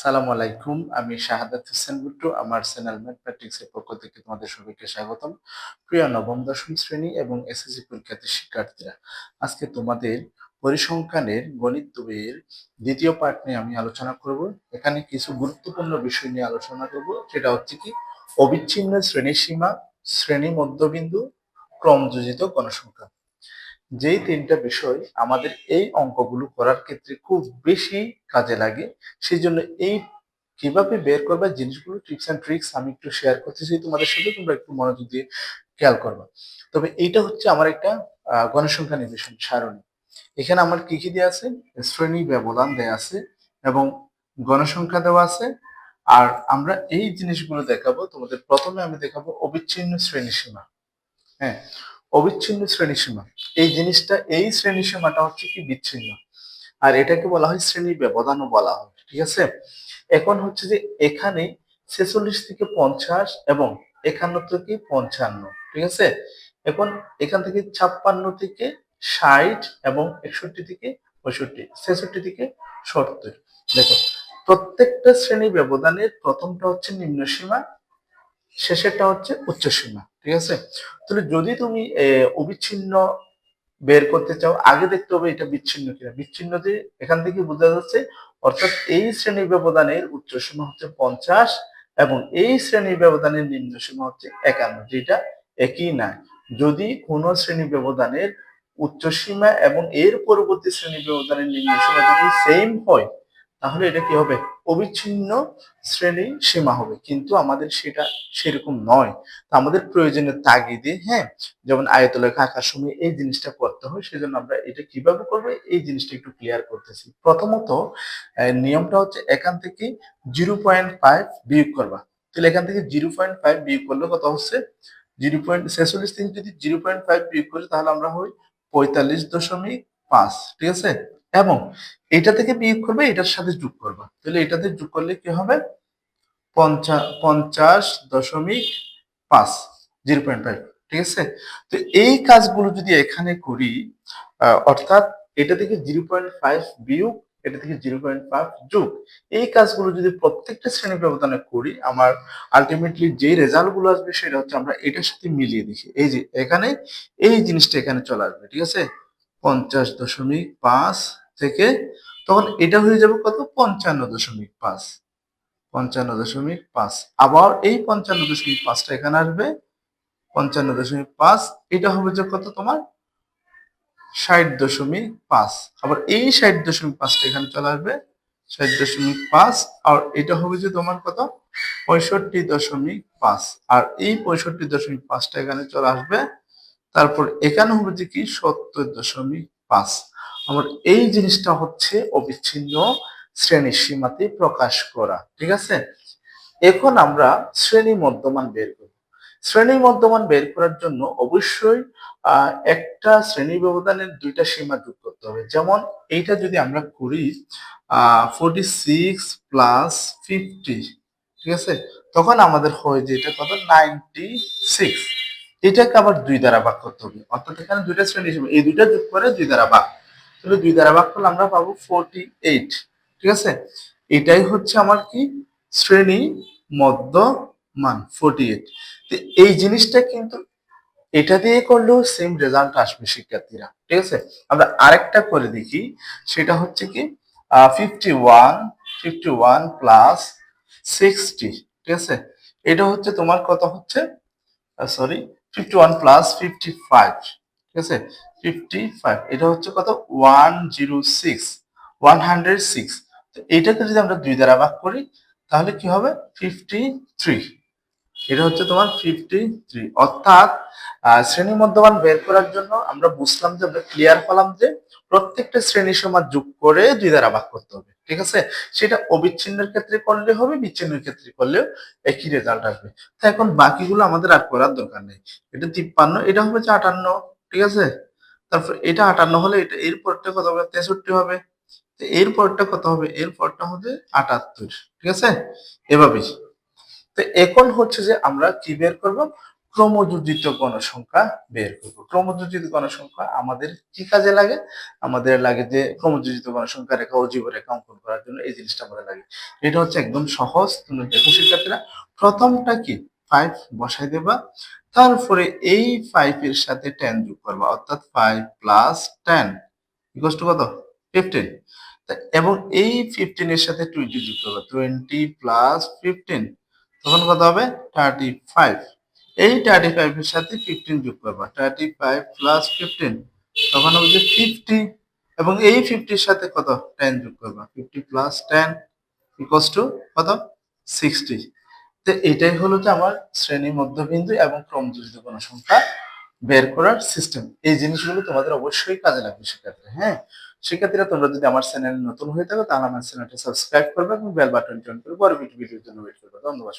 আসসালামু আলাইকুম। আমি শাহাদাত হোসেন গুট্টু। আমার চ্যানেল ম্যাথমেটিক্স এর পক্ষ থেকে তোমাদের সবাইকে স্বাগতম। প্রিয় নবম দশম শ্রেণী এবং এসএসসি পরীক্ষার্থী শিক্ষার্থীরা, আজকে তোমাদের পরিসংখ্যানের গণিত বইয়ের দ্বিতীয় পাঠ নিয়ে আমি আলোচনা করব। এখানে কিছু গুরুত্বপূর্ণ বিষয় নিয়ে আলোচনা করব, সেটা হচ্ছে কি অবিচ্ছিন্ন শ্রেণীসীমা, শ্রেণী মধ্যবিন্দু, ক্রমযোজিত গণসংখ্যা। যেই তিনটা বিষয় আমাদের এই অঙ্কগুলো করার ক্ষেত্রে খুব বেশি কাজে লাগে, সেই জন্য এই কিভাবে বের করবা জিনিসগুলো টিপস এন্ড ট্রিক্স আমি একটু শেয়ার করতেছি তোমাদের সাথে, তোমরা একটু মনোযোগ দিয়ে খেয়াল করবা। তবে এইটা হচ্ছে আমার একটা গণসংখ্যা নির্দেশন সারণী। এখানে আমার কি কি দেওয়া আছে, শ্রেণী ব্যবধান দেওয়া আছে এবং গণসংখ্যা দেওয়া আছে। আর আমরা এই জিনিসগুলো দেখাবো তোমাদের। প্রথমে আমি দেখাবো অবিচ্ছিন্ন শ্রেণীসীমা। হ্যাঁ, অবিচ্ছিন্ন শ্রেণীসীমা, এই জিনিসটা, এই শ্রেণীসীমাটা হচ্ছে কি বিচ্ছিন্ন, আর এটাকে বলা হয় শ্রেণী ব্যবধানও বলা হয়। ঠিক আছে, এখন হচ্ছে যে এখানে 46 থেকে 50 এবং 51 থেকে 55, ঠিক আছে। এখন এখান থেকে 56 থেকে 60 এবং 61 থেকে 65, 66 থেকে 70। দেখো, প্রত্যেকটা শ্রেণী ব্যবধানের প্রথমটা হচ্ছে নিম্ন সীমা, শেষেরটা হচ্ছে উচ্চ সীমা। ঠিক আছে, তাহলে যদি তুমি অবিচ্ছিন্ন বের করতে চাও, আগে দেখতে হবে এটা বিচ্ছিন্ন কিনা। বিচ্ছিন্ন যে এখান থেকে বোঝা যাচ্ছে, অর্থাৎ এই শ্রেণী ব্যবধানের উচ্চ সীমা হচ্ছে 50 এবং এই শ্রেণী ব্যবধানের নিম্ন সীমা হচ্ছে 51, যেটা একই না। যদি কোনো শ্রেণী ব্যবধানের উচ্চ সীমা এবং এর পরবর্তী শ্রেণী ব্যবধানের নিম্ন সীমা যদি সেম হয়, তাহলে এটা কি হবে, অবিচ্ছিন্ন শ্রেণী সীমা হবে। কিন্তু আমাদের সেটা সেরকম নয়। আমাদের প্রয়োজনের তাগিদে, হ্যাঁ, যেমন আয়তলেখা আঁকার সময় এই জিনিসটা করতে হয়, সেজন্য আমরা এটা কিভাবে করবো এই জিনিসটা একটু ক্লিয়ার করতেছি। প্রথমত নিয়মটা হচ্ছে এখান থেকে 0.5 বিয়োগ করবা। তাহলে এখান থেকে 0.5 বিয়োগ করলে কত হচ্ছে, 0.46 থেকে যদি 0.5 বিয়োগ করি তাহলে আমরা হই 45.5। ঠিক আছে, এবং এটা থেকে বিয়োগ করবে, এটার সাথে যোগ করবা। তাহলে এটাতে যোগ করলে কি হবে, 50.5, 0.5। ঠিক আছে, তো এই কাজগুলো যদি এখানে করি, অর্থাৎ এটা থেকে 0.5 বিয়োগ, এটা থেকে 0.5 যোগ, এই কাজগুলো যদি প্রত্যেকটা শ্রেণী ব্যবধানে করি, আমার আলটিমেটলি যে রেজাল্ট গুলো আসবে সেটা হচ্ছে আমরা এটার সাথে মিলিয়ে দেখি। এই যে এখানে এই জিনিসটা এখানে চলে আসবে। ঠিক আছে, 50.5 থেকে তখন এটা হয়ে যাবে কত, 55.5, 55.5। আবার এই 55.5টা এখানে আসবে, 55.5, এটা হবে যে কত তোমার 60.5। আবার এই 60.5টা এখানে চলে আসবে, 60.5, আর এটা হবে যে তোমার কত, 65.5। আর এই 65.5টা এখানে চলে আসবে। তারপর এখানে হবে যে কি 70.5। আমার এই জিনিসটা হচ্ছে অবিচ্ছিন্ন শ্রেণীর সীমাতে প্রকাশ করা। ঠিক আছে, এখন আমরা শ্রেণী মধ্যমান বের করব। শ্রেণী মধ্যমান বের করার জন্য অবশ্যই একটা শ্রেণী ব্যবধানের দুইটা সীমা যোগ করতে হবে। যেমন এইটা যদি আমরা করি 46 প্লাস 50, ঠিক আছে, তখন আমাদের হয় যে এটা কত, 96। এটাকে আবার 2 দ্বারা ভাগ করতে হবে, অর্থাৎ এখানে দুইটা শ্রেণী সীমা, এই দুইটা যোগ করে 2 দ্বারা ভাগ। তাহলে 2 দ্বারা ভাগ করলে আমরা পাবো 48। ঠিক আছে, এটাই হচ্ছে আমার কি, শ্রেণী মধ্যমান 48। তো এই জিনিসটা কিন্তু এটা দিয়ে করলেও সেম রেজাল্ট আসবে শিক্ষার্থীরা। ঠিক আছে, আমরা আরেকটা করে দেখি, সেটা হচ্ছে কি 51 প্লাস 60। ঠিক আছে, এটা হচ্ছে তোমার কত হচ্ছে, সরি, 51 প্লাস 55। ঠিক আছে, 55, এটা হচ্ছে কত, 106, 106। তো এটাকে যদি আমরা 2 দ্বারা ভাগ করি তাহলে কি হবে, 53। এটা হচ্ছে তোমার 53। অর্থাৎ শ্রেণী মধ্যমান বের করার জন্য আমরা বুঝলাম যে, আমরা ক্লিয়ার হলাম যে প্রত্যেকটা শ্রেণী সমান যোগ করে 2 দ্বারা ভাগ করতে হবে। ঠিক আছে, সেটা অবিচ্ছিন্নের ক্ষেত্রে করলে হবে, বিচ্ছিন্নের ক্ষেত্রে করলেও একই রেজাল্ট আসবে। তো এখন বাকিগুলো আমাদের আর করার দরকার নেই। এটা 53, এটা হবে 58। ঠিক আছে, তারপর এটা 58 হলে এটা এর পরটা কত হবে, 63 হবে। এর পরটা কত হবে, এর পরটা হবে 78। ঠিক আছে, এভাবেই। তো এখন হচ্ছে যে আমরা কি বের করব, ক্রমযোজিত গণসংখ্যা বের করব। ক্রমযোজিত গণসংখ্যা আমাদের কি কাজে লাগে? আমাদের লাগে যে ক্রমযোজিত গণসংখ্যা রেখা ও জীব রেখা অঙ্কন করার জন্য এই জিনিসটা আমাদের লাগে। এটা হচ্ছে একদম সহজ। তুমি দেখো শিক্ষার্থীরা, প্রথমটা কি 5 বসাই দেবা, তারপরে এই 5 এর সাথে 10 যোগ করবা, অর্থাৎ 5 প্লাস 10 ইকুয়ালস টু কত? 15। এবং এই 15 এর সাথে 20 যোগ করবা, 20 প্লাস 15 তখন কত হবে? 35। এই 35 এর সাথে 15 যোগ করবা, 35 প্লাস 15 তখন হবে যে 50। এবং এই 50 এর সাথে কত? 10 যোগ করবা, 50 প্লাস 10 ইকুয়ালস টু কত? 60। তো এটাই হলো যে আমার শ্রেণী মধ্যবিন্দু এবং ক্রমযোজিত গণসংখ্যা বের করার সিস্টেম। এই জিনিসগুলো তোমাদের অবশ্যই কাজে লাগবে শিক্ষার্থী। হ্যাঁ, শিক্ষার্থীরা তোমরা যদি আমার চ্যানেলে নতুন হয়ে থাকো তাহলে আমার চ্যানেলটা সাবস্ক্রাইব করবে এবং বেল বাটনটি অন করে পরবর্তী ভিডিওর জন্য ওয়েট করবে। ধন্যবাদ।